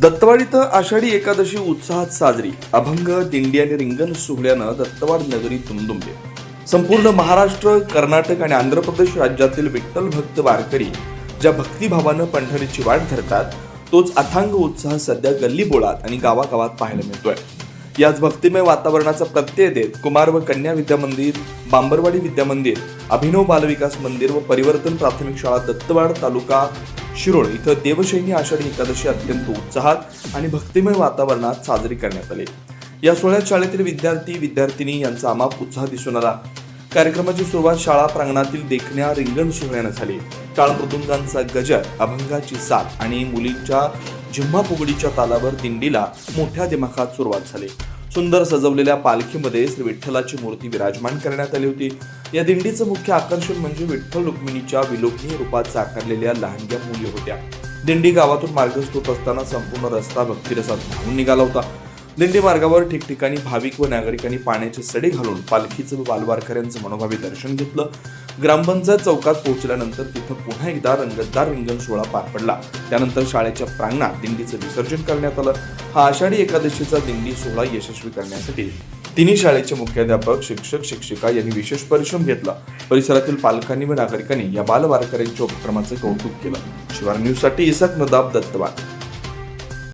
दत्तवाड इथं आषाढी एकादशी उत्साहात साजरी. अभंग, दिंडी आणि रिंगण सोहळ्यानं दत्तवाड नगरी दुमदुमली. संपूर्ण महाराष्ट्र, कर्नाटक आणि आंध्र प्रदेश राज्यातील विठ्ठल भक्त वारकरी ज्या भक्तिभावानं पंढरीची वाट धरतात, तोच अथांग उत्साह सध्या गल्लीबोळात आणि गावागावात पाहायला मिळतोय. याच भक्तिमय वातावरणाचा प्रत्यय देत कुमार व कन्या विद्या मंदिर, बांबरवाडी विद्या मंदिर, अभिनव बालविकास मंदिर व परिवर्तन प्राथमिक शाळा दत्तवाड तालुका शिरोळ इथं देवशयनी आषाढी एकादशी अत्यंत उत्साहात आणि भक्तिमय वातावरणात साजरी करण्यात आली. या सोहळ्यात शाळेतील विद्यार्थी-विद्यार्थिनी यांचा अमाप उत्साह दिसून आला. कार्यक्रमाची सुरुवात शाळा प्रांगणातील देखण्या रिंगण सोहळ्यानं झाली. टाळ मृदुंगांचा गजर, अभंगाची साथ आणि मुलींच्या झिम्मा फुगडीच्या तालावर दिंडीला मोठ्या दिमाखात सुरुवात झाली. सुंदर सजवलेल्या पालखीमध्ये श्री विठ्ठलाची मूर्ती विराजमान करण्यात आली होती. या दिंडीचं मुख्य आकर्षण म्हणजे विठ्ठल रुक्मिणीच्या विलोभनीय रूपात साकारलेल्या लहानग्या मुली होत्या. दिंडी गावातून मार्गस्थ होत असताना संपूर्ण रस्ता भक्तिरसात न्हाऊन निघाला होता. दिंडी मार्गावर ठिकठिकाणी भाविक व नागरिकांनी पाण्याचे सडे घालून पालखीचं व बालवारकऱ्यांचं मनोभावे दर्शन घेतलं. ग्रामपंचायत चौकात पोहोचल्यानंतर तिथं पुन्हा एकदा रंगतदार रिंगण सोहळा पार पडला. त्यानंतर शाळेच्या प्रांगणात दिंडीचं विसर्जन करण्यात आलं. हा आषाढी एकादशीचा दिंडी सोहळा यशस्वी करण्यासाठी तिन्ही शाळेचे मुख्याध्यापक, शिक्षक, शिक्षिका यांनी विशेष परिश्रम घेतला. परिसरातील पालकांनी व नागरिकांनी या बालवारकऱ्यांच्या उपक्रमाचे कौतुक केलं. शिवार न्यूजसाठी इसाक नदाब, दत्तवाड.